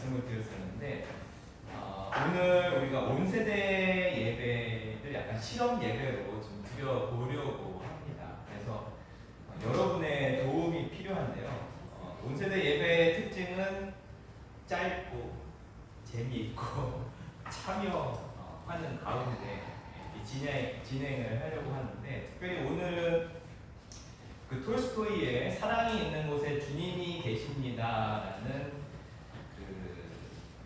말씀을 드렸었는데 오늘 우리가 온세대 예배를 약간 실험 예배로 좀 드려보려고 합니다. 그래서 여러분의 도움이 필요한데요. 온세대 예배의 특징은 짧고 재미있고 참여하는 가운데 진행을 하려고 하는데, 특별히 오늘은 그 톨스토이의 사랑이 있는 곳에 주님이 계십니다라는 그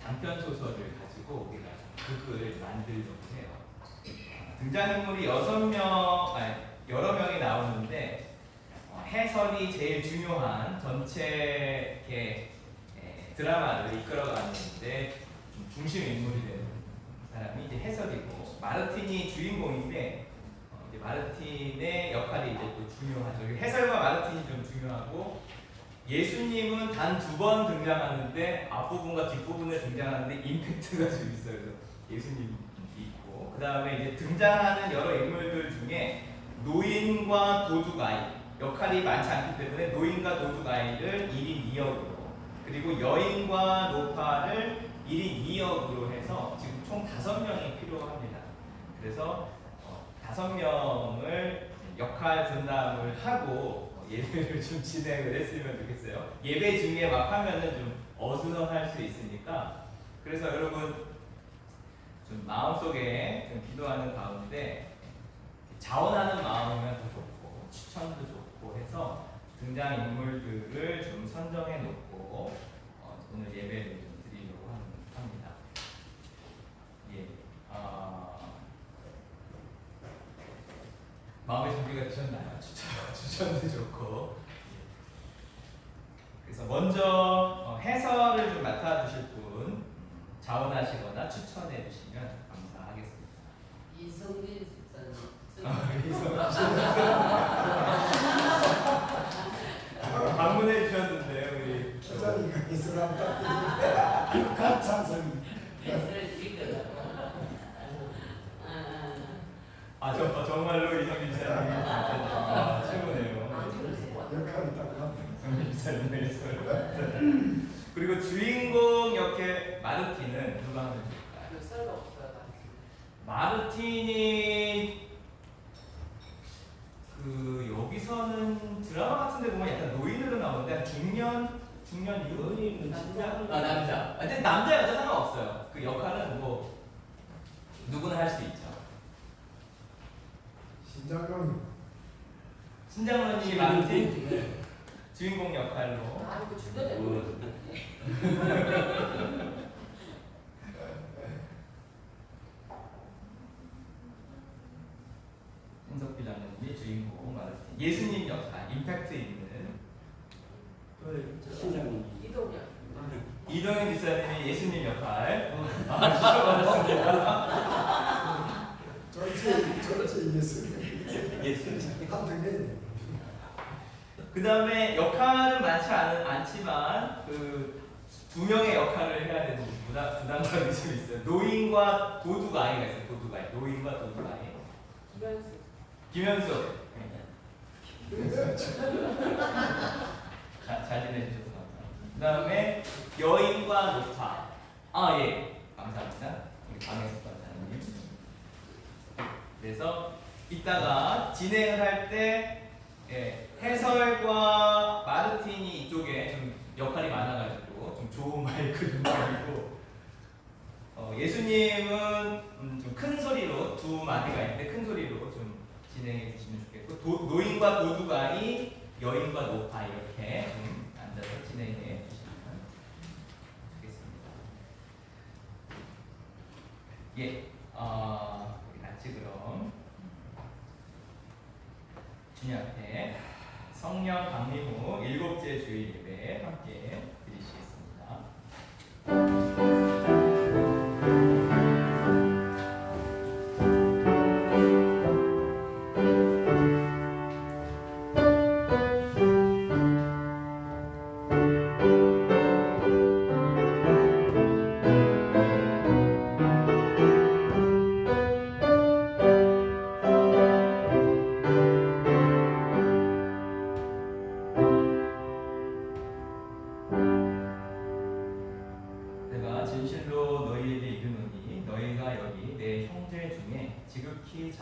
단편 소설을 가지고 우리가 극을 만들려고 해요. 등장인물이 여러 명이 나오는데 해설이 제일 중요한 전체 드라마를 이끌어가는데 중심 인물이 되는 사람이 이제 해설이고, 마르틴이 주인공인데 이제 마르틴의 역할이 이제 또 중요하죠. 해설과 마르틴이 좀 중요하고, 예수님은 단 2번 등장하는데 앞부분과 뒷부분에 등장하는데 임팩트가 좀 있어요. 그래서 예수님이 있고, 그 다음에 이제 등장하는 여러 인물들 중에 노인과 도둑아이 역할이 많지 않기 때문에 노인과 도둑아이를 1인 2역으로, 그리고 여인과 노파를 1인 2역으로 해서 지금 총 5명이 필요합니다. 그래서 5명을 역할 분담을 하고 예배를 좀 진행을 했으면 좋겠어요. 예배 중에 막 하면은 좀 어수선할 수 있으니까, 그래서 여러분 좀 마음속에 좀 기도하는 가운데 자원하는 마음이면 더 좋고 추천도 좋고 해서 등장인물들을 좀 선정해 놓고 오늘 예배를 좀 드리려고 합니다. 예. 마음의 준비가 되셨나요? 추천도 좋고. 그래서 먼저 해설을 좀 맡아주실 분 자원하시거나 추천해 주시면 감사하겠습니다. 이성민 집사님. 방문해 주셨는데 우리 기자니까 이슬람 딱 감상성. 정말로 이성민 기자님이 최고네요. 역할이 딱 맞네. 이성민 기자님. 그리고 주인공 역의 마르틴은 누가 하면 좋을까요? 마르틴이 여기서는 드라마 같은데 보면 약간 노인으로 나오는데 중년 이후 남자. 근데 남자 여자 상관없어요. 그 역할은 뭐 누구나 할 수 있죠. 신장로님이 마르틴 주인공 역할로. 이거 중간에 신석비 장로님이 주인공 마르틴. 예수님 역할, 임팩트 있는 이동현 기사님이 예수님 역할. 주셔봤습니다. 전체 예술 한등에. 그 다음에 역할은 많지 않지만 그 2명의 역할을 해야 되는 부담감이 좀 있어요. 노인과 도둑아이가 있어요. 노인과 도둑아이. 김현수. 잘 지내주셔서 감사합니다. 그 다음에 여인과 노파. 예. 감사합니다. 방해석 관사님. 그래서 이따가 진행을 할 때 해설과 마르틴이 이쪽에 좀 역할이 많아가지고 좀 좋은 마이크 좀 드리고, 예수님은 좀 큰 소리로 2마디가 있는데 큰 소리로 좀 진행해 주시면 좋겠고, 노인과 도둑아이, 여인과 노파 이렇게 좀 앉아서 진행해 주시면 좋겠습니다. 예, 우리 같이 그럼 주님 앞에 성령 강림 후 7째 주일 예배 함께 드리시겠습니다.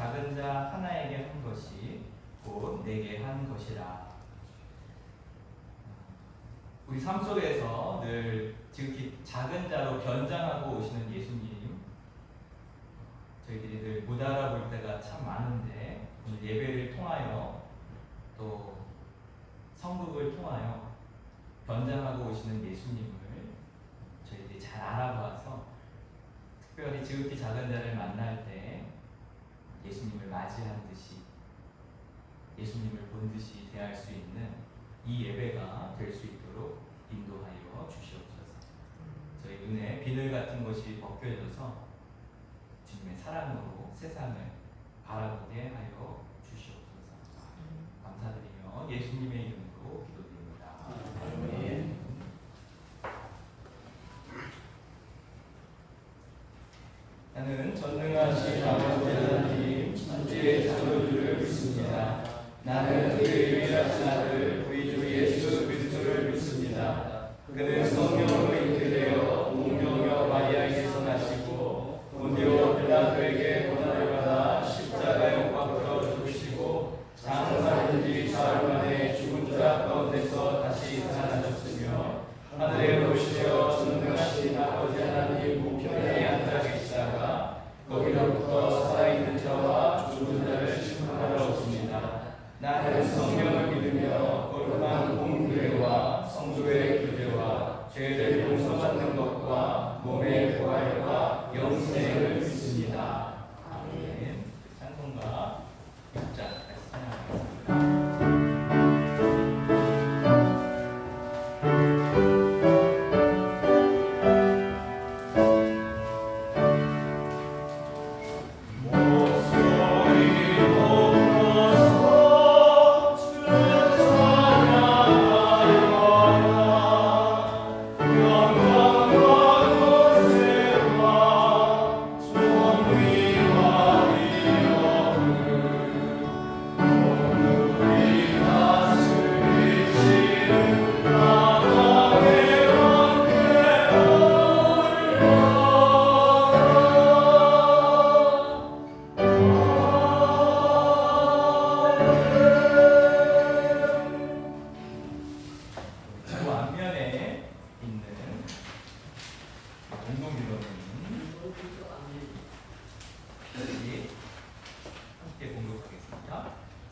작은 자 하나에게 한 것이 곧 내게 한 것이라. 우리 삶 속에서 늘 지극히 작은 자로 변장하고 오시는 예수님, 저희들이 늘 못 알아볼 때가 참 많은데 오늘 예배를 통하여 또 성국을 통하여 변장하고 오시는 예수님을 저희들이 잘 알아봐서 특별히 지극히 작은 자를 만날 때 예수님을 맞이한 듯이 예수님을 본 듯이 대할 수 있는 이 예배가 될 수 있도록 인도하여 주시옵소서. 저희 눈에 비늘 같은 것이 벗겨져서 주님의 사랑으로 세상을 바라보게 하여 주시옵소서. 감사드리며 예수님의 이름으로 기도드립니다. 아멘. 나는 전능하신 아버지 하나님 천지의 창조주를 믿습니다. 나는 그의 유일하신 아들 우리 주 예수 그리스도를 믿습니다. 그는 성령으로 잉태되어 동정녀 마리아에게서 나시고 본디오 빌라도에게 고난을 받아 십자가에 못 박혀 죽으시고 장사된 지 사흘 만에 죽은 자 가운데서 다시 살아나셨으며 하늘에 오르시어 전능하신 아버지 하나님 우편에 앉아 계시다가 거기로부터 살아있는 자와 죽은 자를 심판하러 오십니다. 나는 성령을 믿으며 거룩한 공교회와 성도의 교제와 죄를 용서받는 것과 몸의 부활과 영생을 믿습니다. 아멘. 찬송가 6장 다시 찬양하겠습니다.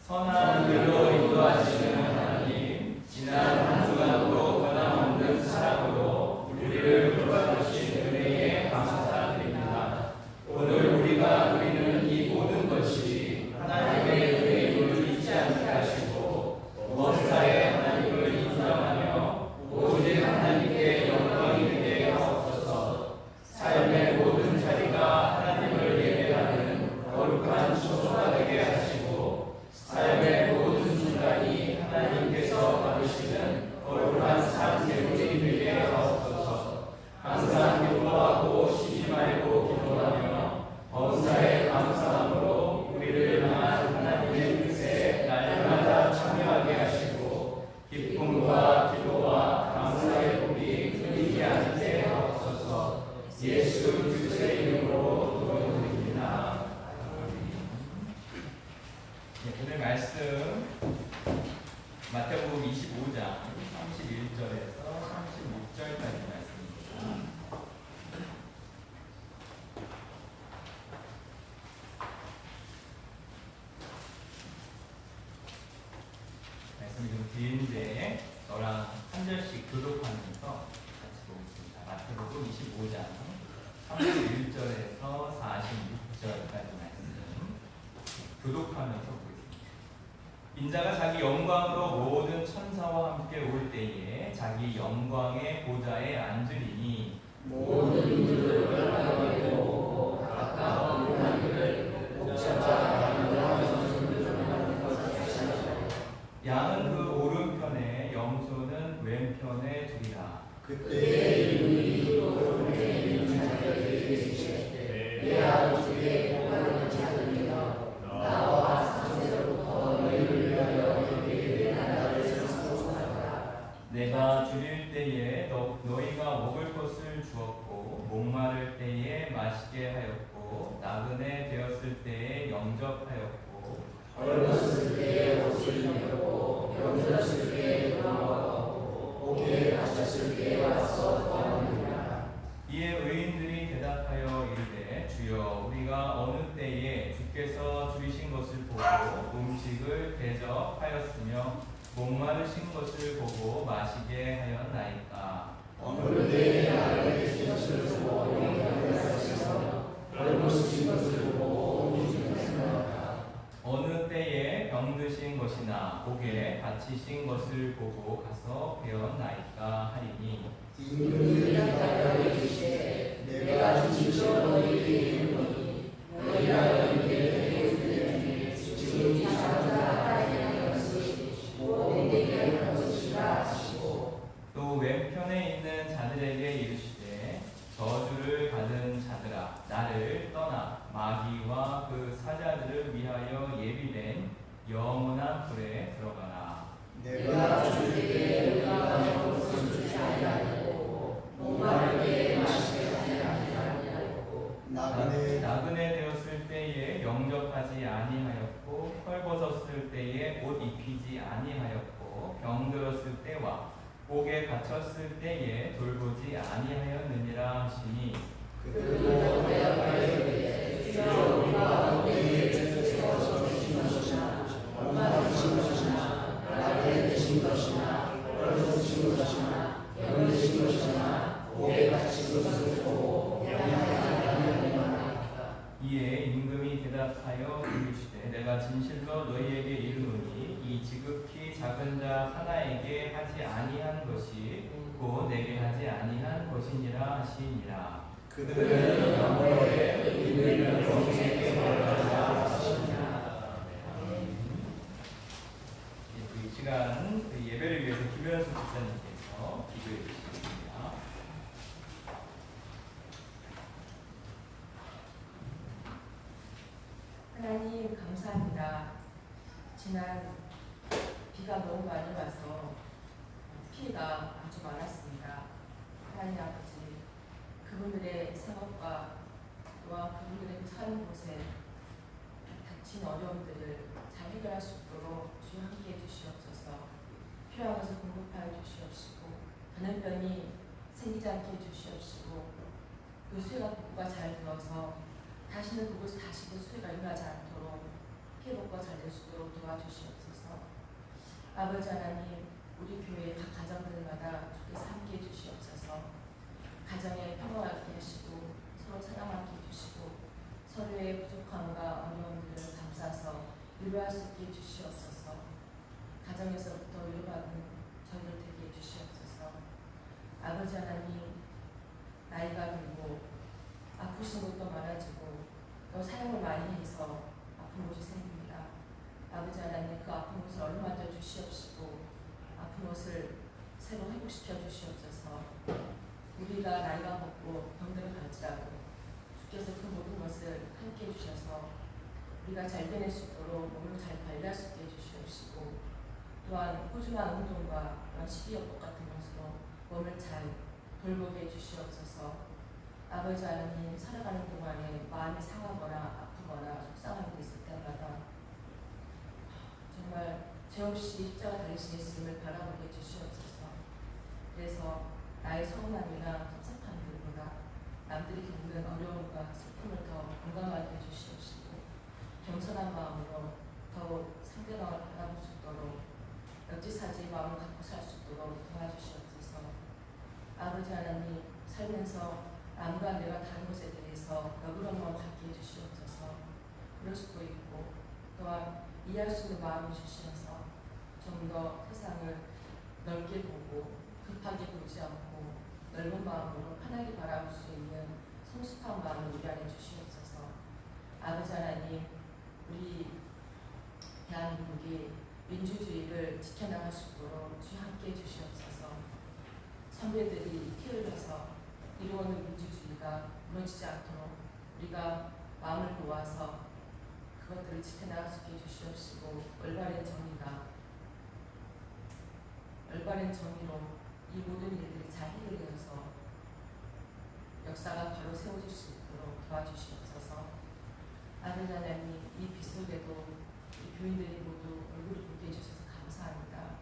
선한 길로 인도하시는 하나님, 지난 한 주간도 변함없는 사랑으로 우리를 돌봐주신 은혜에 감사드립니다. 오늘 우리가 누리는 이 모든 것이 하나님의 은혜임을 잊지 않게 하시고 원사의 하나님을 인정하며 오직 하나님께 영광이 되게 하옵소서. 삶의 모든 자리가 하나님을 예배하는 거룩한 처소가 되게 하시고 삶의 모든 순간이 하나님께서 받으시는 거룩한 삶 제물이 되게 하옵소서. 항상 기도하고 쉬지 말고 기도하며 범사에 감사함으로 우리를 향한 하나님의 뜻에 날마다 참여하게 하시고 기쁨과 기도와 감사의 복이 끊이지 않게 하옵소서. 예수 그리스도의 이름으로 기도드립니다. 오늘 말씀 마태복음 25장 31절에서 36절까지 말씀입니다. 말씀이 좀 긴데 저랑 한 절씩 교독하면서 같이 보겠습니다. 마태복음 25장 31절에서 46절까지 말씀 교독하면서 보겠습니다. 인자가 자기 영광으로 모든 천사와 함께 올 때에 자기 영광의 보좌에 앉으리니 모든 인들을 바라보게 보고 가까운 하나님을 복잡하게 양은 그 오른편에 염소는 왼편에 두리라. 그때 이름이 오른편에 있는 자들에게 이르시되 내 아버지의 영광을 찾으며 나와 창세로부터 너희를 위하여 예비된 나라를 상속하라. 내가 줄일 때에 너희가 먹을 것을 주었고 목마를 때에 마시게 하였고 나그네 되었을 때에 영접하였고 병드신 것을 보고 마시게 하였나이까. 어느 때에 나를 계신 것을 보고 용납하시며 굶으신 것을 보고 오시겠습니까? 어느 때에 병드신 것이나 목에 다치신 것을 보고 가서 배웠나이까 하리니. 임금이 답하여 이르시되 내가 진실로 너희에게 이르노니 너희가 너희에게 해주되 지금 자자 하나님의 것이 모든 할 것이라 하시고 또 왼편에 있는 자들에게 이르시되 저주를 받은 자들아 나를 떠나 마귀와 그 사자들을 위하여 예비된 영원한 불에 들어가라. 내가 주에게 응답하여 것을 주지 아니하고 목마를 때에 마시게 하지 아니하고 나그네 되었을 때에 영접하지 아니하였고 헐벗었을 때에 옷 입히지 아니하였고 병들었을 때와 옥에 갇혔을 때에 돌보지 아니하였느니라 하시니. 그들도 대답하여 주여 우리가 너희에게 주께서 주신 것이나 얼마나 주신 것이나 나그네 되신 것이나 헐벗으신 것이나 병드신 것이나 옥에 갇힌 것을 보고 양하지 아니하였나이까. 이에 임금이 대답하여 이르시되 내가 진실로 너희에게 이르노니 이 지극히 작은 자 하나에게 하지 아니한 것이 곧 내게 하지 아니한 것이니라 하시니라. 그들은 영원에 이르는 영생에 들어가자 하시니라. 이 시간 예배를 위해서 김현수 목사님께서 기도해 주시겠습니다. 하나님 감사합니다. 지난 비가 너무 많이 와서 피해가 아주 많았습니다. 하나님 아버지, 그분들의 생업과 또한 그분들의 사는 곳에 닥친 어려움들을 잘 해결할 수 있도록 주여 함께해 주시옵소서. 필요한 것을 공급하여 주시옵시고 전염병이 생기지 않게 해주시옵시고 그 수혜가 복구가 잘 되어서 다시는 그곳에 다시 그 수혜가 일어나지 않도록 회복과 잘 될 수 있도록 도와주시옵소서. 아버지 하나님, 우리 교회 각 가정들마다 주께서 함께해 주시옵소서. 가정에 평화가 있게 하시고 서로 사랑하게 해주시고 서로의 부족함과 어려움들을 감싸서 위로할 수 있게 해주시옵소서. 가정에서부터 위로받은 저희들 되게 해주시옵소서. 아버지 하나님, 나이가 들고 아프신 것도 많아지고 또 사용을 많이 해서 아픈 곳이 생깁니다. 아버지 하나님, 그 아픈 곳을 어루만져 주시옵시고 아픈 곳을 새로 회복시켜 주시옵소서. 우리가 나이가 먹고 병들어 갈지라도 주께서 그 모든 것을 함께 해주셔서 우리가 잘 되낼 수 있도록 몸을 잘 관리할 수 있게 해주시옵시고 또한 꾸준한 운동과 식이요법 같은 것으로 몸을 잘 돌보게 해주시옵소서. 아버지 하나님, 살아가는 동안에 마음이 상하거나 아프거나 속상한 게 있을 때마다 정말 죄 없이 십자가 달리신 예수님을 바라보게 해주시옵소서. 그래서 나의 서운함이나 섭섭함들보다 남들이 겪는 어려움과 슬픔을 더 공감하게 해주시옵시고 겸손한 마음으로 더욱 상대방을 바라볼 수 있도록 역지사지의 마음을 갖고 살 수 있도록 도와주시옵소서. 아버지 하나님, 살면서 남과 내가 다른 것에 대해서 너그러운 마음 갖게 해주시옵소서. 그럴 수도 있고 또한 이해할 수 있는 마음을 주시면서 좀 더 세상을 넓게 보고 급하게 보지 않고 넓은 마음으로 편하게 바라볼 수 있는 성숙한 마음을 우리 안에 주시옵소서. 아버지 하나님, 우리 대한민국이 민주주의를 지켜나갈 수 있도록 주 함께 해주시옵소서. 선배들이 피 흘려서 이루어오는 민주주의가 무너지지 않도록 우리가 마음을 모아서 그것들을 지켜나갈 수 있게 해주시옵시고 올바른 정의로 이 모든 일들이 잘 해결되어서 역사가 바로 세워질 수 있도록 도와주시옵소서. 아버지 하나님, 이 비 속에도 이 교인들이 모두 얼굴을 붉게 해주셔서 감사합니다.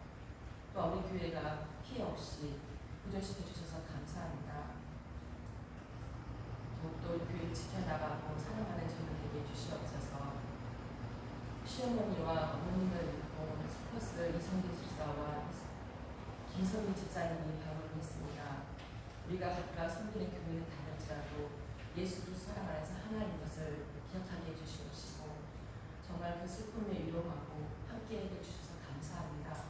또 우리 교회가 피해 없이 구조시켜 주셔서 감사합니다. 더욱더 우리 교회를 지켜나가고 사랑하는 저를 되게 해주시옵소서. 시어머니와 어머님을 믿고 스퍼스 이성기 집사와 김성민 집사님이 방문했습니다. 우리가 각각 섬기는 교회는 다를지라도 예수 그리스도 사랑 안에서 하나인 것을 기억하게 해주시옵시고 정말 그 슬픔을 위로하고 함께 해주셔서 감사합니다.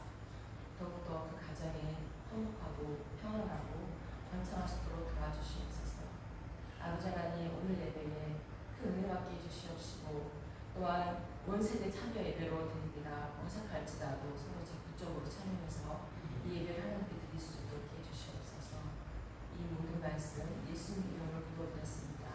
더욱더 그 가정에 화목하고 평안하고 번창할 수 있도록 도와주시옵소서. 아버지 하나님, 오늘 예배에 큰 은혜 받게 해주시옵시고 또한 온 세대 참여 예배로 드립니다. 어색할지라도 서로 적극적으로 참여해서 이 예배를 하나님께 드릴 수 있도록 해주시옵소서. 이 모든 말씀 예수님 이름으로 기도드렸습니다.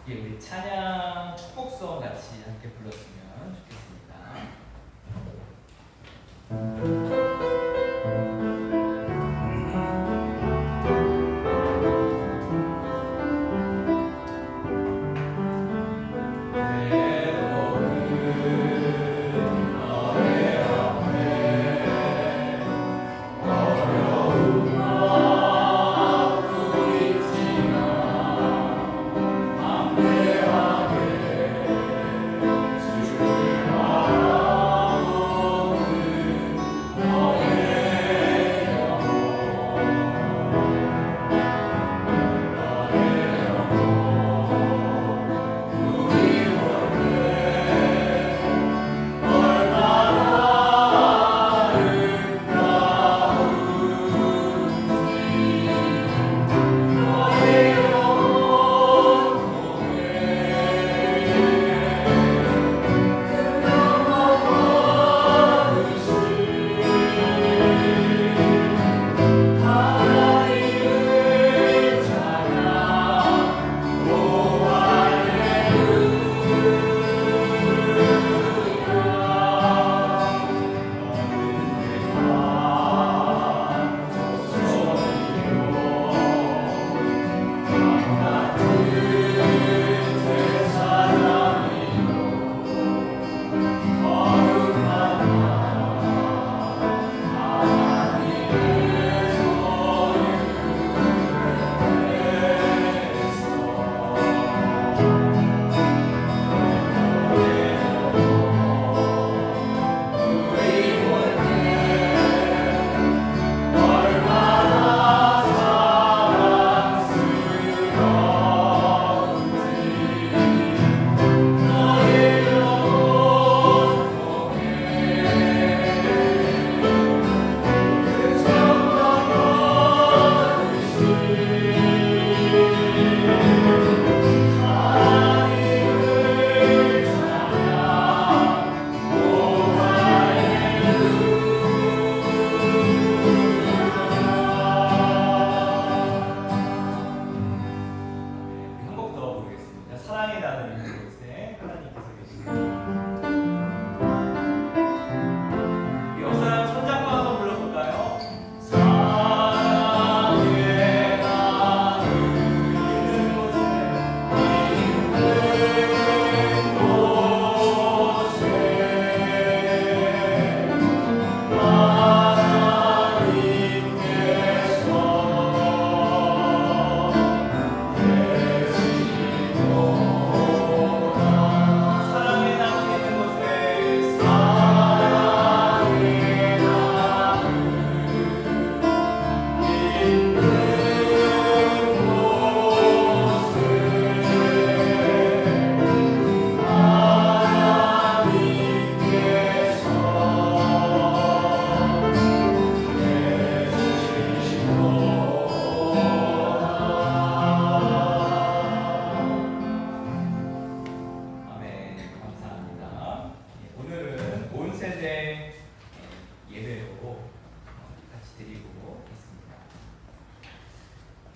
예, 우리 찬양 축복성 같이 함께 불렀으면 좋겠습니다.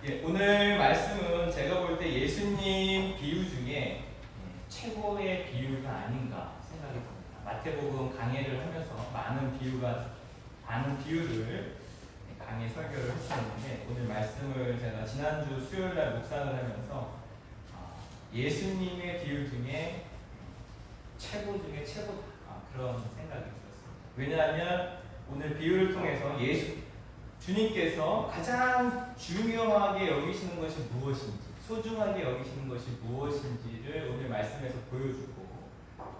예, 오늘 말씀은 제가 볼 때 예수님 비유 중에 최고의 비유가 아닌가 생각이 듭니다. 마태복음 강해를 하면서 많은 비유를 강의 설교를 했었는데 오늘 말씀을 제가 지난주 수요일날 묵상을 하면서 예수님의 비유 중에 최고 중에 최고다. 그런 생각이 들었습니다. 왜냐하면 오늘 비유를 통해서 주님께서 가장 중요하게 여기시는 것이 무엇인지, 소중하게 여기시는 것이 무엇인지를 오늘 말씀에서 보여주고,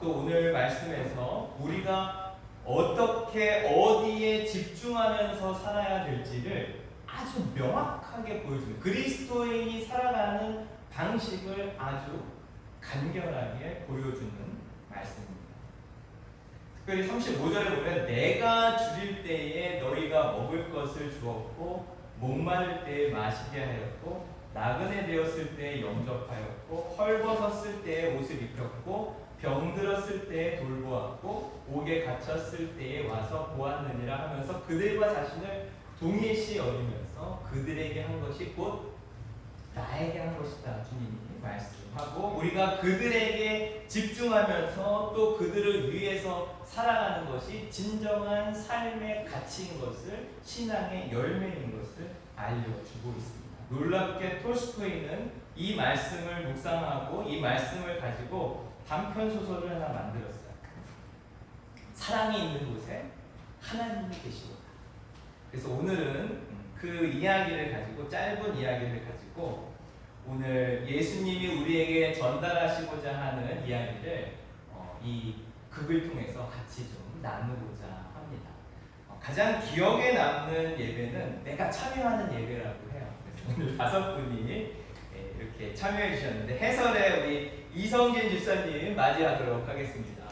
또 오늘 말씀에서 우리가 어떻게 어디에 집중하면서 살아야 될지를 아주 명확하게 보여주는, 그리스도인이 살아가는 방식을 아주 간결하게 보여주는 말씀입니다. 특별히 35절에 보면 내가 줄일 때에 너희가 먹을 것을 주었고 목마를 때에 마시게 하였고 나그네 되었을 때에 영접하였고 헐벗었을 때에 옷을 입혔고 병들었을 때에 돌보았고 옥에 갇혔을 때에 와서 보았느니라 하면서 그들과 자신을 동일시 여기면서 그들에게 한 것이 곧 나에게 한 것이다 주님이 말씀하고, 우리가 그들에게 집중하면서 또 그들을 위해서 살아가는 것이 진정한 삶의 가치인 것을, 신앙의 열매인 것을 알려주고 있습니다. 놀랍게 톨스토이는 이 말씀을 묵상하고 이 말씀을 가지고 단편 소설을 하나 만들었어요. 사랑이 있는 곳에 하나님이 계시고. 그래서 오늘은 그 이야기를 가지고, 짧은 이야기를 가지고 오늘 예수님이 우리에게 전달하시고자 하는 이야기를 이 극을 통해서 같이 좀 나누고자 합니다. 가장 기억에 남는 예배는 내가 참여하는 예배라고 해요. 그래서 오늘 5분이 이렇게 참여해 주셨는데, 해설에 우리 이성진 집사님 맞이하도록 하겠습니다.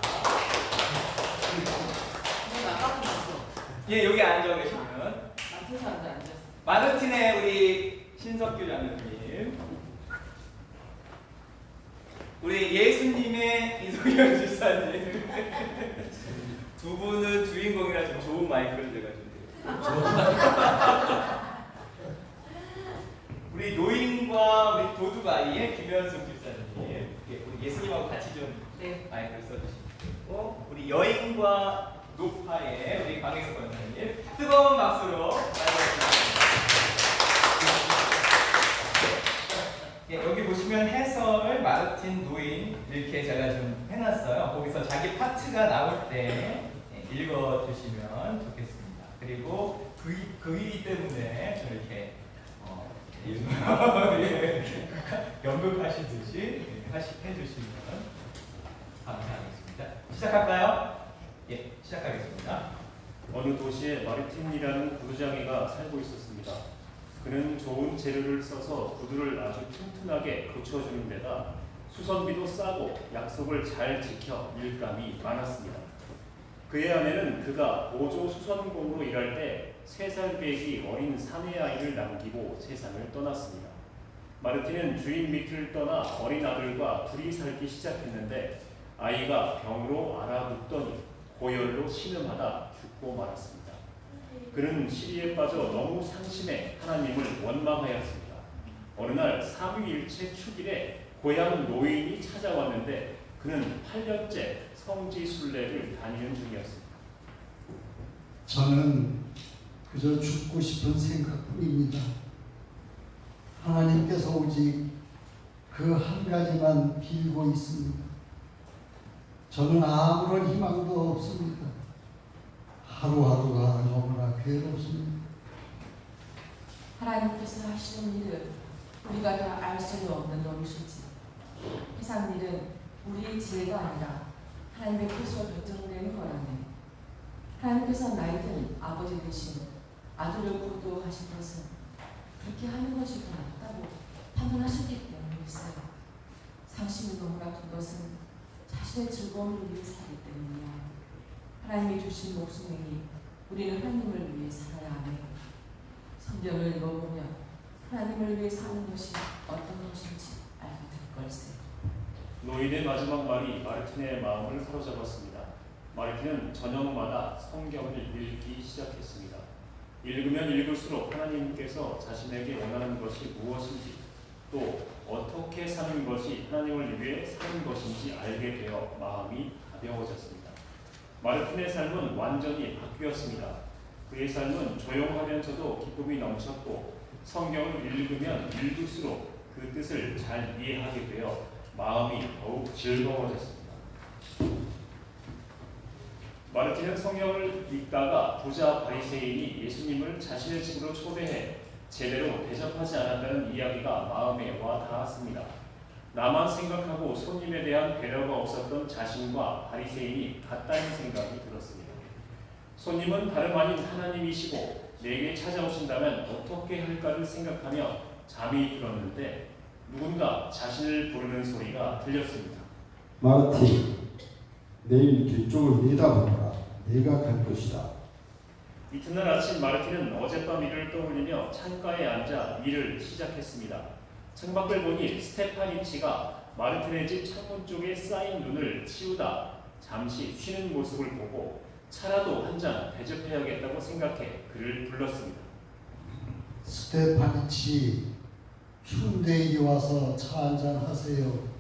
예, 여기 앉아 계시면 마르틴의 우리 신석규 장로님, 우리 예수님의 이소경 집사님, 두 분은 주인공이라 좀 좋은 마이크를 제가 좀 우리 노인과 우리 도둑아이의 김현숙 집사님, 우리 예수님하고 같이 좀 마이크를 써주시고, 우리 여인과 노파의 우리 강혜석 권사님 뜨거운 박수로 맞이하겠습니다. 여기 보시면 해설 마르틴 노인 이렇게 제가 좀 해놨어요. 거기서 자기 파트가 나올 때 읽어주시면 좋겠습니다. 그리고 그이기 때문에 좀 이렇게 연극하시듯이 해주시면 감사하겠습니다. 시작할까요? 예, 시작하겠습니다. 어느 도시에 마르틴이라는 구두장이가 살고 있었습니다. 그는 좋은 재료를 써서 구두를 아주 튼튼하게 고쳐주는 데다 수선비도 싸고 약속을 잘 지켜 일감이 많았습니다. 그의 아내는 그가 보조 수선공으로 일할 때 3살 배기 어린 사내아이를 남기고 세상을 떠났습니다. 마르틴은 주인 밑을 떠나 어린 아들과 둘이 살기 시작했는데 아이가 병으로 알아눕더니 고열로 신음하다 죽고 말았습니다. 그는 시리에 빠져 너무 상심해 하나님을 원망하였습니다. 어느 날 삼위일체 축일에 고향 노인이 찾아왔는데 그는 8년째 성지순례를 다니는 중이었습니다. 저는 그저 죽고 싶은 생각뿐입니다. 하나님께서 오직 그 한 가지만 빌고 있습니다. 저는 아무런 희망도 없습니다. 하루하루가 너무나 괴롭습니다. 하나님께서 하시는 일은 우리가 다 알 수는 없는 노릇이지. 세상 일은 우리의 지혜가 아니라 하나님의 뜻으로 결정되는 거라네. 하나님께서 나이든 아버지 되신 아들을 고도하신 것은 그렇게 하는 것이 더 낫다고 판단하셨기 때문이었어요. 상심이 너무나 큰 것은 자신의 즐거움을 위해 살기 때문이야. 하나님이 주신 목숨이니 우리는 하나님을 위해 살아야 하네. 성경을 읽어보면 하나님을 위해 사는 것이 어떤 것인지 알게 될 걸세. 노인의 마지막 말이 마르틴의 마음을 사로잡았습니다. 마르틴은 저녁마다 성경을 읽기 시작했습니다. 읽으면 읽을수록 하나님께서 자신에게 원하는 것이 무엇인지, 또 어떻게 사는 것이 하나님을 위해 사는 것인지 알게 되어 마음이 가벼워졌습니다. 마르틴의 삶은 완전히 바뀌었습니다. 그의 삶은 조용하면서도 기쁨이 넘쳤고 성경을 읽으면 읽을수록 그 뜻을 잘 이해하게 되어 마음이 더욱 즐거워졌습니다. 마르틴은 성경을 읽다가 부자 바리새인이 예수님을 자신의 집으로 초대해 제대로 대접하지 않았다는 이야기가 마음에 와 닿았습니다. 나만 생각하고 손님에 대한 배려가 없었던 자신과 바리새인이 같다는 생각이 들었습니다. 손님은 다름 아닌 하나님이시고 내게 찾아오신다면 어떻게 할까를 생각하며 잠이 들었는데 누군가 자신을 부르는 소리가 들렸습니다. 마르틴, 내일 뒤쪽을 내다보라. 내가 갈 것이다. 이튿날 아침 마르틴은 어젯밤 일을 떠올리며 창가에 앉아 일을 시작했습니다. 창밖을 보니 스테파니치가 마르틴의 집 창문 쪽에 쌓인 눈을 치우다 잠시 쉬는 모습을 보고 차라도 한 잔 대접해야겠다고 생각해 그를 불렀습니다. 스테파니치, 추운데 이리 와서 차 한잔 하세요.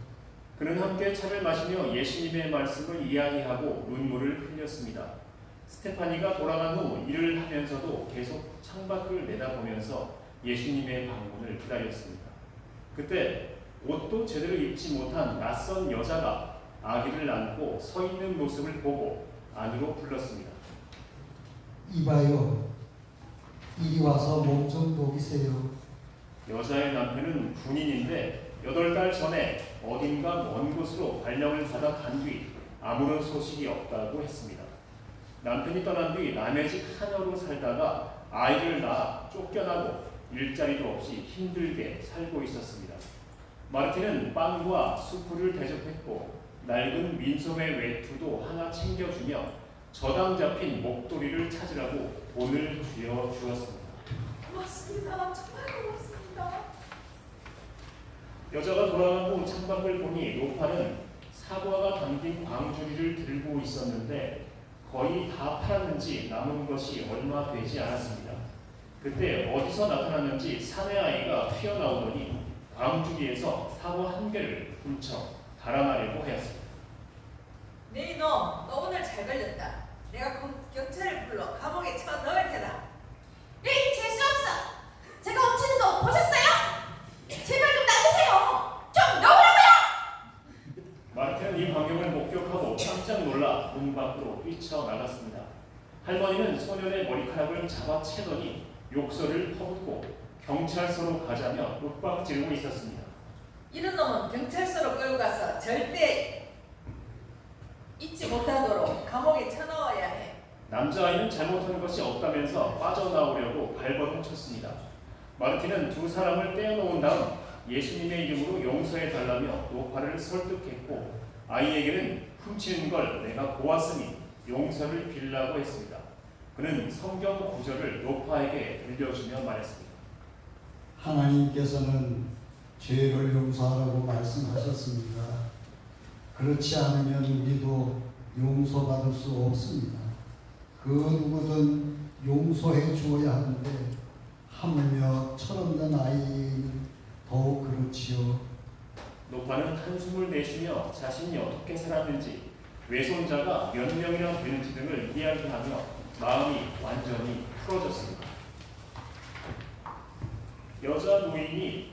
그는 함께 차를 마시며 예수님의 말씀을 이야기하고 눈물을 흘렸습니다. 스테파니가 돌아간 후 일을 하면서도 계속 창밖을 내다보면서 예수님의 방문을 기다렸습니다. 그때 옷도 제대로 입지 못한 낯선 여자가 아기를 안고 서 있는 모습을 보고 안으로 불렀습니다. 이봐요. 이리 와서 몸 좀 녹이세요. 여자의 남편은 군인인데 8달 전에 어딘가 먼 곳으로 발령을 받아 간 뒤 아무런 소식이 없다고 했습니다. 남편이 떠난 뒤 남의 집 하녀로 살다가 아이를 낳아 쫓겨나고 일자리도 없이 힘들게 살고 있었습니다. 마르틴은 빵과 수프를 대접했고 낡은 민소매 외투도 하나 챙겨주며 저당 잡힌 목도리를 찾으라고 돈을 쥐어 주었습니다. 고맙습니다. 정말 고맙습니다. 여자가 돌아간 후 창밖을 보니 노파는 사과가 담긴 광주리를 들고 있었는데 거의 다 팔았는지 남은 것이 얼마 되지 않았습니다. 그때 어디서 나타났는지 사내아이가 튀어나오더니 광주리에서 사과 한 개를 훔쳐 달아나려고 하였습니다. 네 이놈, 너 오늘 잘 걸렸다. 내가 경찰을 불러 감옥에 쳐 넣을 테다. 에이, 재수 없어. 제가 훔치는 거 보셨어요? 제발 좀 놔주세요. 좀 넣으라고요. 마르틴은 이 광경을 목격하고 깜짝 놀라 문 밖으로 뛰쳐나갔습니다. 할머니는 소년의 머리카락을 잡아채더니 욕설을 퍼붓고 경찰서로 가자며 윽박 지르고 있었습니다. 이런 놈은 경찰서로 끌고 가서 절대 잊지 못하도록 감옥에 쳐넣어야 해. 남자아이는 잘못한 것이 없다면서 빠져나오려고 발버둥 쳤습니다. 마르틴은 두 사람을 떼어놓은 다음 예수님의 이름으로 용서해달라며 노파를 설득했고 아이에게는 훔치는 걸 내가 보았으니 용서를 빌라고 했습니다. 그는 성경 구절을 노파에게 들려주며 말했습니다. 하나님께서는 죄를 용서하라고 말씀하셨습니다. 그렇지 않으면 우리도 용서받을 수 없습니다. 그 누구든 용서해 주어야 하는데 하물며 철없는 아이는 더욱 그렇지요. 노파는 한숨을 내쉬며 자신이 어떻게 살았는지 외손자가 몇 명이나 되는지 등을 이야기하며 마음이 완전히 풀어졌습니다. 여자 노인이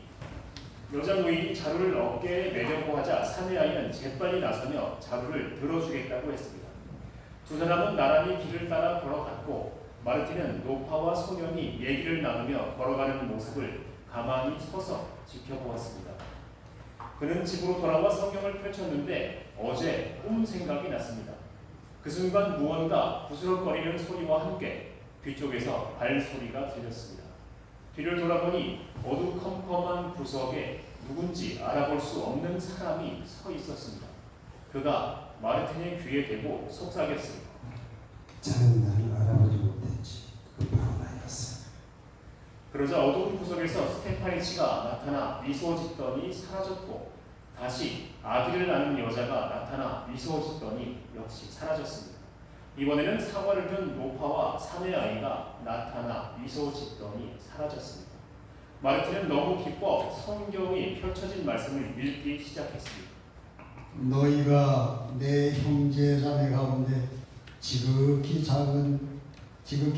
자루를 어깨에 매려고 하자 사내아이는 재빨리 나서며 자루를 들어주겠다고 했습니다. 두 사람은 나란히 길을 따라 걸어갔고 마르틴은 노파와 소년이 얘기를 나누며 걸어가는 모습을 가만히 서서 지켜보았습니다. 그는 집으로 돌아와 성경을 펼쳤는데 어제 꿈 생각이 났습니다. 그 순간 무언가 부스럭거리는 소리와 함께 뒤쪽에서 발소리가 들렸습니다. 뒤를 돌아보니 어두컴컴한 구석에 누군지 알아볼 수 없는 사람이 서 있었습니다. 그가 마르틴의 귀에 대고 속삭였습니다. 자는 나를 알아보지 못했지. 그 바로 나였어. 그러자 어두운 구석에서 스테파니치가 나타나 미소 짓더니 사라졌고 다시 아기를 낳는 여자가 나타나 미소 짓더니 역시 사라졌습니다. 이번에는 사과를 든 노파와 사내아이가 나타나 미소 짓더니 사라졌습니다. 마르틴은 너무 기뻐 성경이 펼쳐진 말씀을 읽기 시작했습니다. 너희가 내 형제 자매 가운데 지극히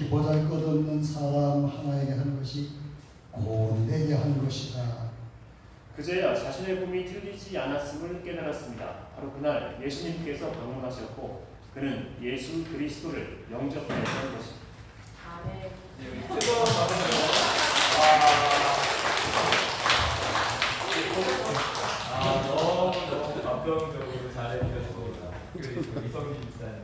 보잘것없는 사람 하나에게 하는 것이 곧 내게 하는 것이다. 그제야 자신의 꿈이 틀리지 않았음을 깨달았습니다. 바로 그날 예수님께서 방문하셨고 그는 예수 그리스도를 영접했던 것입니다. 아멘. 네, 우리 뜨거운 박수로 너무 감동적으로 잘해주셨습니다. 그리고 이성진 집사님.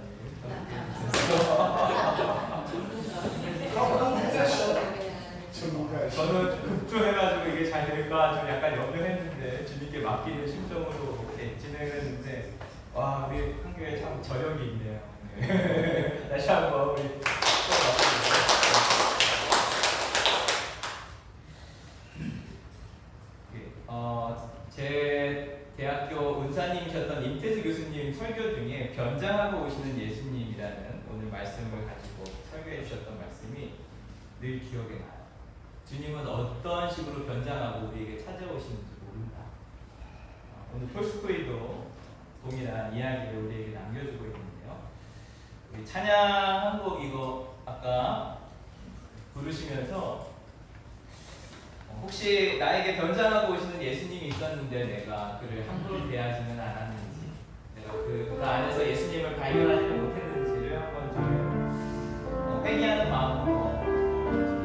저는 급조해가지고 이게 잘 될까 좀 약간 염려했는데 주님께 맡기는 심정으로 이렇게 진행을 했는데 와 우리 한교회 참 저력이 있네요. 네. 다시 한번 우리 제 대학교 은사님이셨던 임태수 교수님 설교 중에 변장하고 오시는 예수님이라는 오늘 말씀을 가지고 설교해 주셨던 말씀이 늘 기억에 나요. 주님은 어떤 식으로 변장하고 우리에게 찾아오시는지 모른다. 오늘 톨스토이도 동일한 이야기를 우리에게 남겨주고 있는데요. 우리 찬양 한 곡 이거 아까 부르시면서 혹시 나에게 변장하고 오시는 예수님이 있었는데 내가 그를 함부로 대하지는 않았는지, 내가 그 안에서 예수님을 발견하지는 못했는지를 한번 좀 회개하는 마음으로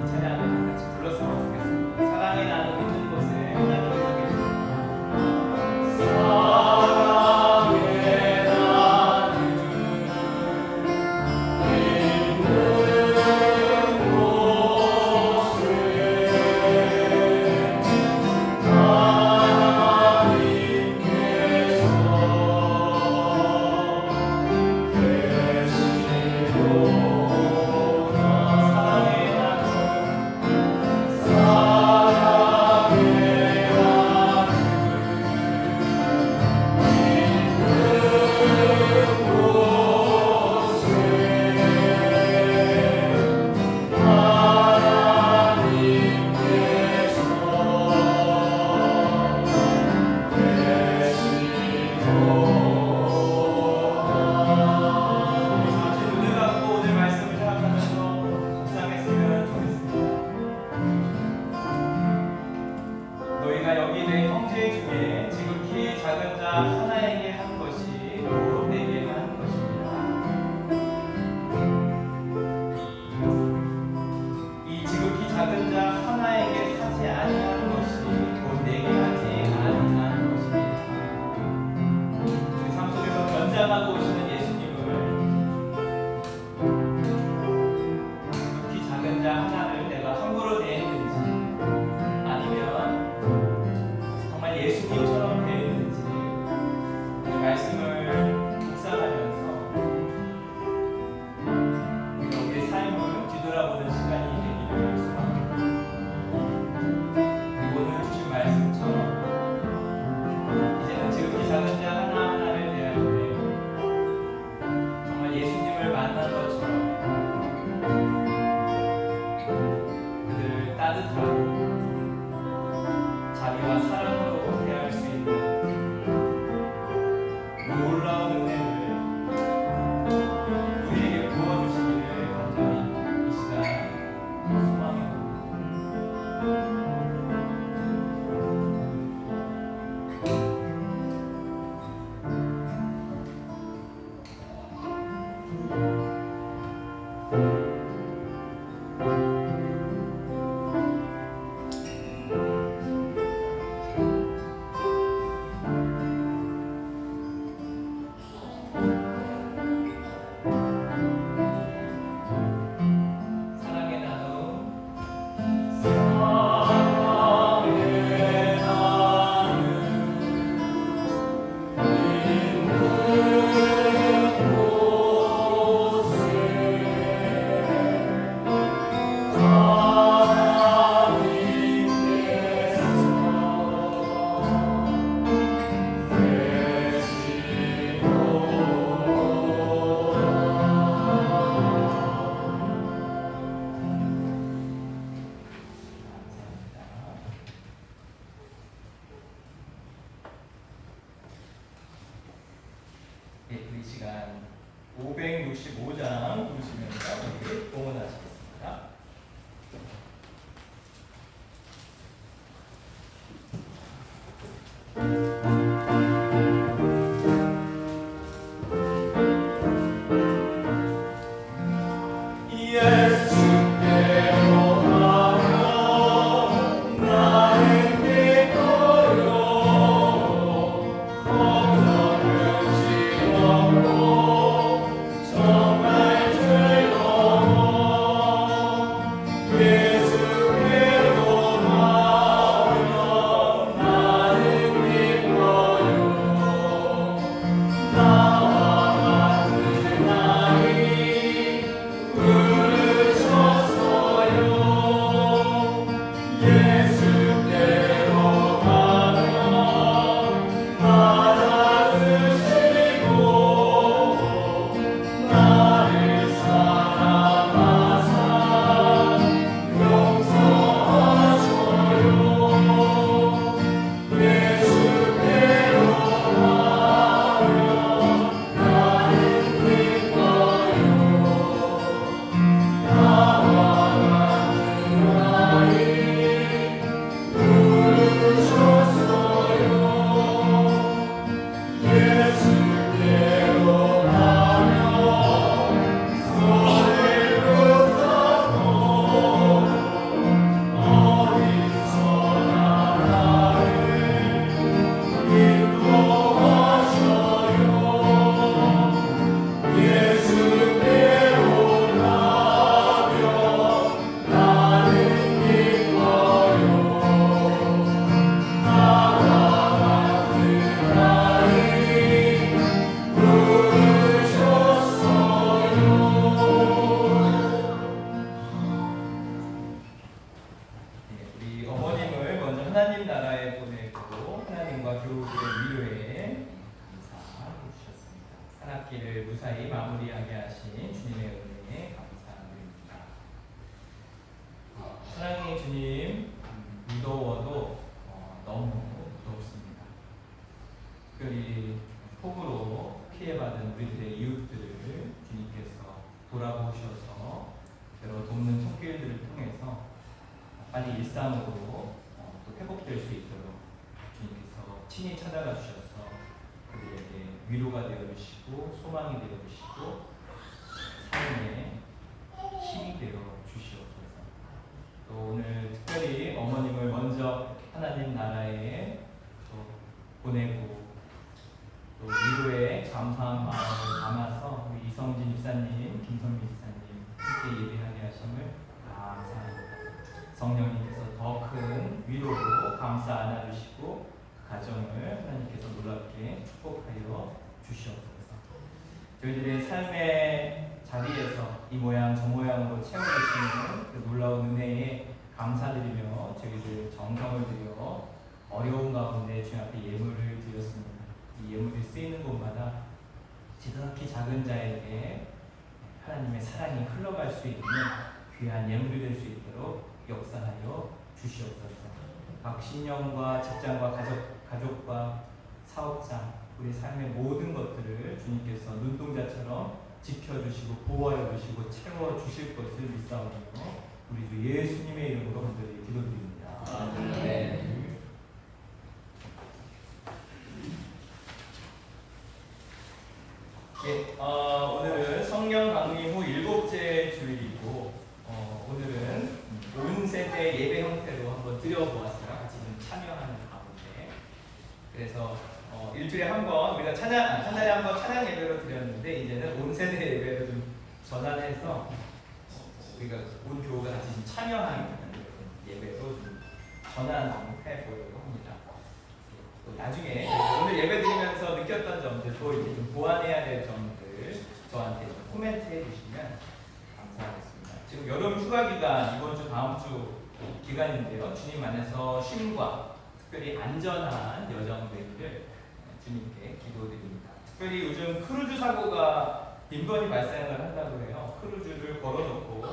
이 찬양을 좀 같이 불렀으면 좋겠습니다. 사랑의 나눔 있는 곳에 하나님께서 계십니다. 사랑의 나눔 이 시간 565장 보시면서 우리 봉헌하시겠습니다. 우리 어머님을 먼저 하나님 나라에 보내고 하나님과 교우들의 위로에 감사해 주셨습니다. 한 학기를 무사히 마무리하게 하신 주님의 은혜에 감사드립니다. 사랑의 주님, 무더워도 너무 무덥습니다. 특별히 폭우로 피해받은 우리들의 이웃들을 주님께서 돌아보셔서 여러 돕는 손길들을 통해서 빨리 일상으로 또 회복될 수 있도록 주님께서 친히 찾아가 주셔서 그들에게 위로가 되어 주시고 소망이 되어 주시고 삶의 힘이 되어 주시옵소서. 또 오늘 특별히 어머님을 먼저 하나님 나라에 또 보내고 또 위로에 감사한 마음을 담아서 우리 이성진 집사님, 김성민 집사님 함께 예배하게 하심을 감사합니다. 성령님께서 더 큰 위로로 감싸 안아주시고 그 가정을 하나님께서 놀랍게 축복하여 주시옵소서. 저희들의 삶의 자리에서 이 모양 저 모양으로 채워주시는 그 놀라운 은혜에 감사드리며 저희들 정성을 들여 어려운 가운데 주님 앞에 예물을 드렸습니다. 이 예물이 쓰이는 곳마다 지극히 작은 자에게 하나님의 사랑이 흘러갈 수 있는 귀한 예물이 될 수 있도록 역사하여 주시옵소서. 각 신령과 직장과 가족과 사업장 우리 삶의 모든 것들을 주님께서 눈동자처럼 지켜주시고 보호하여 주시고 채워주실 것을 믿사오며 우리 주 예수님의 이름으로 간절히 기도드립니다. 아멘. 예, 오늘은 성령 강림 후 7째 주일이고 오늘은 온 세대 예배 형태로 한번 드려보았어요. 같이 좀 참여하는 가운데. 그래서 일주일에 한 번 우리가 한 달에 한 번 찬양 예배로 드렸는데 이제는 온 세대 예배로 좀 전환해서 우리가 온 교우가 같이 좀 참여하는 예배로 좀 전환해 보려고 합니다. 또 나중에 오늘 예배 드리면서 느꼈던 점들 또 이제 좀 보완해야 될 점들 저한테 좀 코멘트해 주시면 감사하겠습니다. 지금 여름 휴가 기간 이번 주 다음 주 기간인데요. 주님 안에서 쉼과 특별히 안전한 여정 되기를 주님께 기도드립니다. 특별히 요즘 크루즈 사고가 빈번히 발생을 한다고 해요. 크루즈를 걸어놓고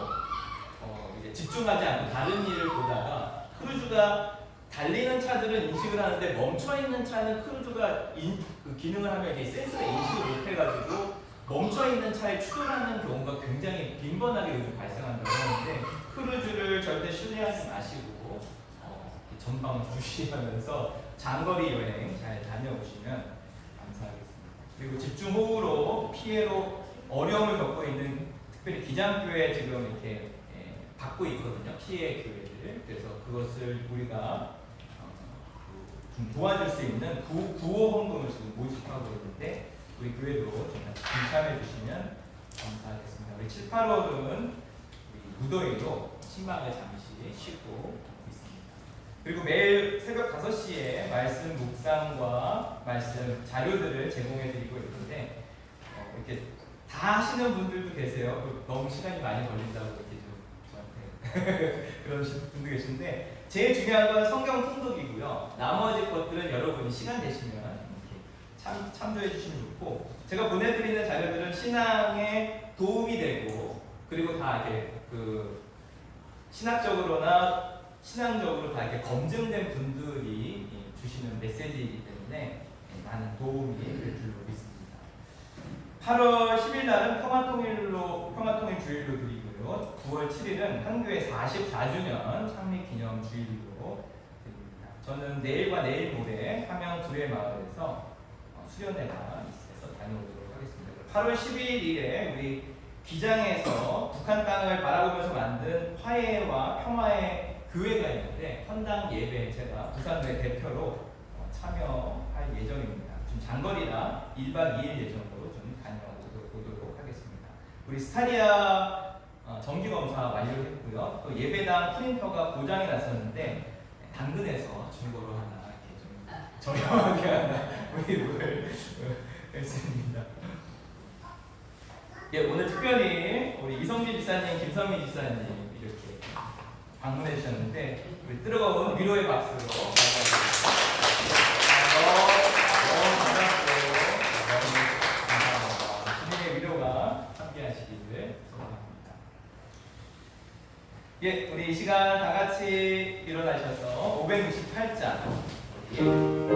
이제 집중하지 않고 다른 일을 보다가 크루즈가 달리는 차들은 인식을 하는데 멈춰있는 차는 크루즈가 그 기능을 하면 이렇게 센서가 인식을 못해가지고 멈춰있는 차에 추돌하는 경우가 굉장히 빈번하게 요즘 발생한다고 하는데 크루즈를 절대 신뢰하지 마시고 전방 주시하면서 장거리 여행 잘 다녀오시면 감사하겠습니다. 그리고 집중호우로 피해로 어려움을 겪고 있는 특별히 기장교회 지금 이렇게 받고 있거든요. 피해 교회들. 그래서 그것을 우리가 좀 도와줄 수 있는 구호 헌금을 지금 모집하고 있는데 우리 교회도 좀 동참해 주시면 감사하겠습니다. 우리 7, 8월은 무더위로 신방을 잠시 쉬고 있습니다. 그리고 매일 새벽 5시에 말씀 묵상과 말씀 자료들을 제공해 드리고 있는데 이렇게 다 하시는 분들도 계세요. 너무 시간이 많이 걸린다고 이렇게 좀 저한테 그런 분도 계신데 제일 중요한 건 성경 통독이고요. 나머지 것들은 여러분이 시간 되시면 이렇게 참조해 주시면 좋고 제가 보내드리는 자료들은 신앙에 도움이 되고 그리고 다 이렇게 그 신학적으로나 신앙적으로 다 이렇게 검증된 분들이 주시는 메시지이기 때문에 많은 도움이 될 줄로 믿습니다. 8월 10일 날은 평화통일 주일로 드리고요. 9월 7일은 한교회 44주년 창립 기념 주일로 드립니다. 저는 내일과 내일 모레 함양 구례마을에서 수련회가 있어서 다녀오도록 하겠습니다. 8월 11일에 우리 기장에서 북한 땅을 바라보면서 만든 화해와 평화의 교회가 있는데 헌당 예배에 제가 부산교회 대표로 참여할 예정입니다. 좀 장거리라 1박 2일 예정으로 좀 다녀오도록 하겠습니다. 우리 스타리아 정기검사 완료했고요. 또 예배당 프린터가 고장이 났었는데 당근에서 중고로 하나 이렇게 좀 저렴하게 하나 구입을 했습니다. 예, 오늘 특별히 우리 이성진 지사님, 김선미 지사님 이렇게 방문해 주셨는데 우리 뜨거운 위로의 박수로 맞아주셨습니다. 너무 감사합니다. 주님의 위로가 함께하시기를 소원합니다. 예, 우리 이 시간 다 같이 일어나셔서 568장 찬양하겠습니다.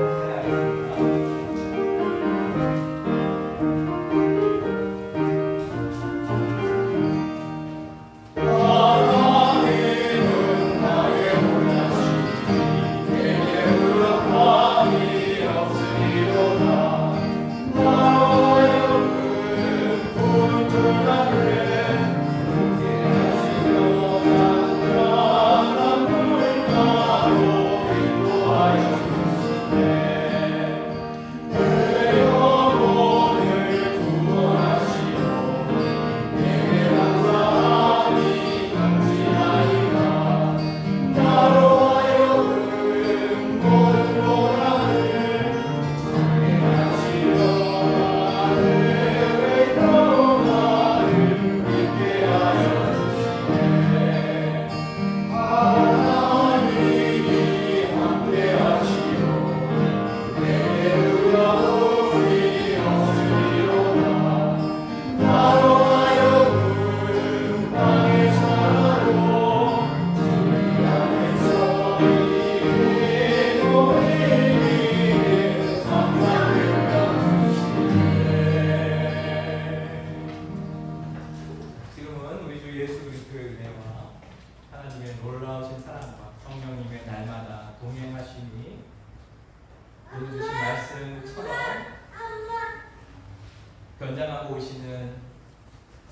변장하고 오시는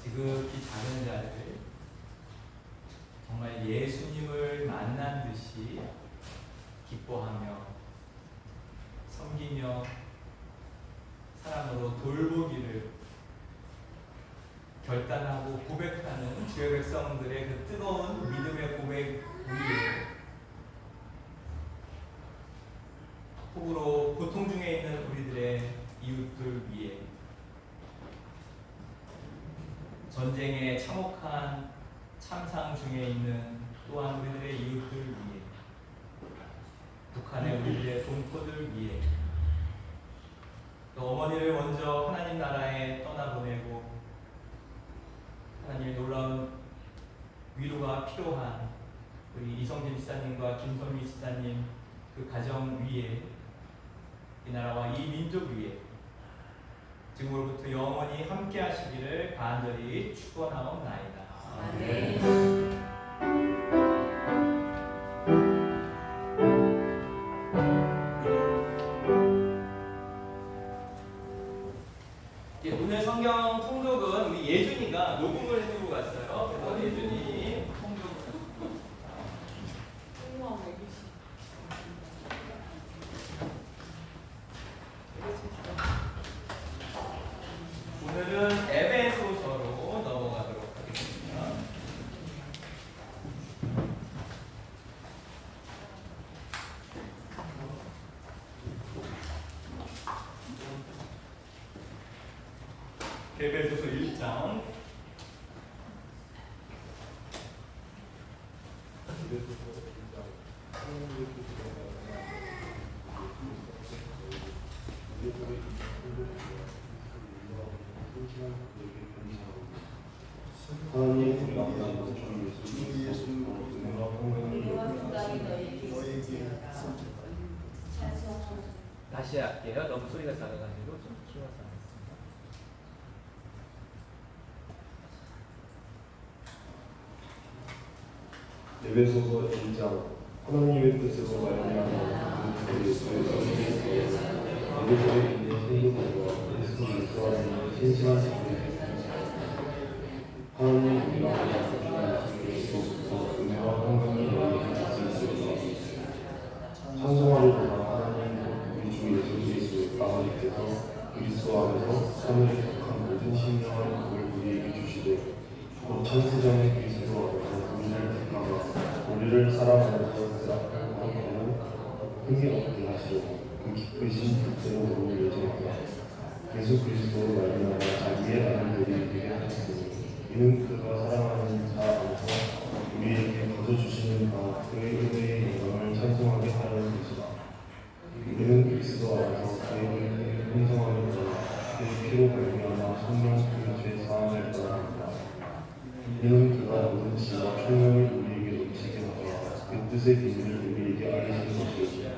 지극히 작은 자를 정말 예수님을 만난 듯이 기뻐하며 섬기며 사랑으로 돌보기를 결단하고 고백하는 주의 백성들의 그 뜨거운 믿음의 고백 위에 혹으로 고통 중에 있는 우리들의 이웃들 위에 전쟁의 참혹한 참상 중에 있는 또한 우리들의 이웃들 위에 북한의 우리들의 동포들 위에 또 어머니를 먼저 하나님 나라에 떠나보내고 하나님의 놀라운 위로가 필요한 우리 이성진 지사님과 김선미 지사님 그 가정 위에 이 나라와 이 민족 위에 지금으로부터 영원히 함께 하시기를 간절히 축원하옵나이다. 아멘. 예, 오늘 성경 통독은 우리 예준이가 녹음을 해두고 에베소서 1장. 다시 할게요. 너무 소리가 작아가지고 좀 키워서 하겠습니다. 에베소서 1장. 하나님의 뜻으로 말미암아 그 예수의 성령께서 에베소에 있는 성도들과 예수 그리스도 안에 신실한 자들에게 하나님 우리가 예수 그리스도께서 은혜와 평강이 너희에게 있을지어다. 찬송하리로다. 하나님 우리 주 예수 그리스도의 아버지께서 그리스도 안에서 하늘에 속한 모든 신령한 복을 우리에게 주시되 곧 천세전의 그리스도 안에서 우리를 택하사 우리를 사랑하면서 그 앞을 거룩하고 흥미롭게 하시려고 그 기쁘신 뜻대로 우리를 예정하사 예수 그리스도로 말미암아 자기의 아들들이 되게 하셨으니 이는 그가 사랑하는 자 안에서 우리에게 거둬주시는 바 그의 은혜의 영광을 찬송하게 하려는 것이다. 우리는 그리스도 안에서 그의 은혜를 풍성하게 받아 그의 피로 말미암아 성령 그 죄 사함을 받았다. 이는 그가 모든 지혜와 총명을 우리에게 넘치게 하사 그 뜻의 비밀을 우리에게 알리신 것이요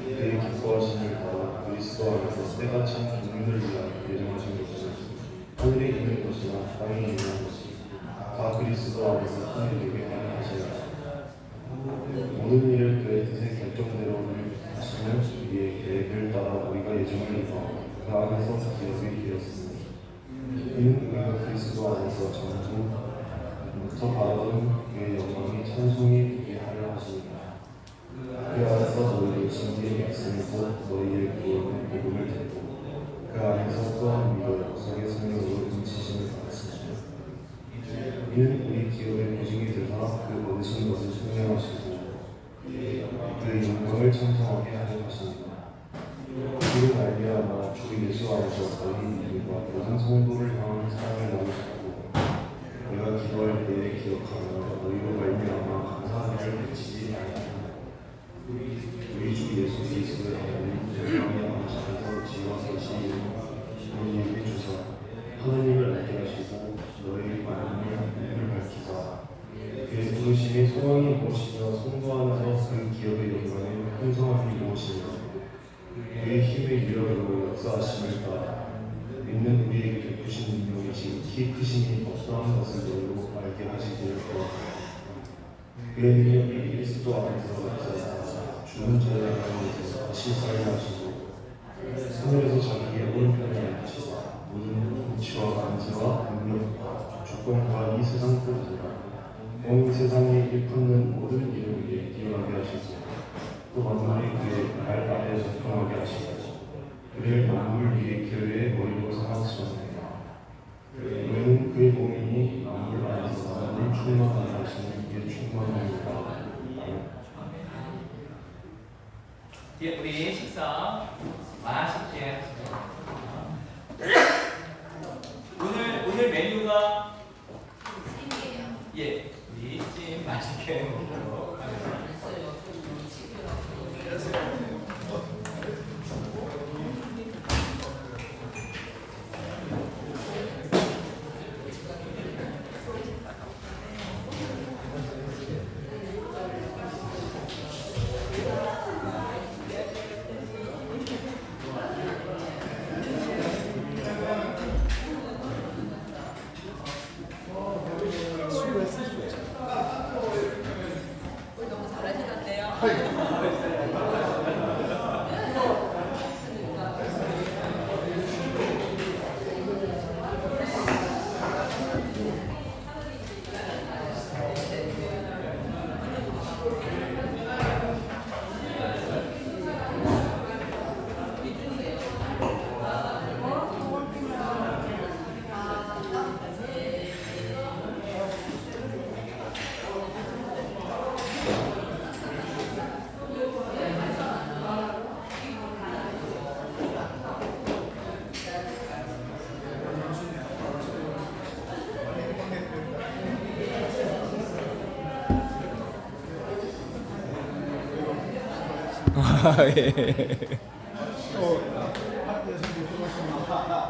그의 기뻐하심을 따라 그리스도 안에서 때가 참 기능을 위하여 예정하신 것이요 하늘에 있는 것이나 땅에 있는 것이 다 그리스도 안에서 하늘에게 하게 하시라. 모든 일을 그의 뜻의 결정대로 하시는 우리의 계획을 따라 우리가 예정을 입어 그 안에서 기업이 되었습니다. 이는 우리가 그리스도 안에서 전부터 바라던 그의 영광이 찬송이 되게 하려 하십니다. 그 안에서 너희의 진리의 말씀이고 너희의 구원의 복음을 듣고 그 안에서 또한 우리가 역사의 성령으로 인치심을 받았습니다. 이는 우리 기업의 보증이 되사 그 얻으신 것을 증명하시고 그 영광을 찬송하게 하려 하십니다. 그로 말미암아 주 예수 안에서 너희 이들과 모든 성도를 향한 사랑을 나누셨고 내가 기도할 때에 기억하며 너희로 말미암아 감사하기를 그치지 아니하며 우리 주 예수 그리스도의 하나님 영광의 아버지께서 지와 계시 우리에게 주사 하나님을 알게 하시고 너희 마음의 눈을 밝히사 그의 부르심의 소망이 무엇이며 성도 안에서 그 기업의 영광의 풍성함이 무엇이며 그의 힘의 위력으로 역사하심을 따라 믿는 우리에게 베푸신 능력이 지극히 크심이 어떠한 것을 너희로 알게 하시기를 구합니다. 그의 능력이 그리스도 안에서 역사하사 죽은 자를 가운데서 다시 살게 하시고 하늘에서 자기의 오른편에 앉히사 모든 통치와 관세와 능력과 주권과 이 세상 것들과 온 세상에 일컫는 모든 이름 위에 뛰어나게 하시고 또 만물이 그의 발 아래 적용하게 하시고 그를 만물 위의 교회의 머리로 삼으시옵니다. 너희는 그의 몸이니 만물 안에서 만물 충만하게 하시는 이의 충만함입니다. 뒤에 우리 식사 맛있게 하시죠. 오늘 메뉴가 예, 우리 찜 맛있게 먹도록 하겠습니다. 너무 잘하시던데요. 예. 학교에서 못 들었습니다.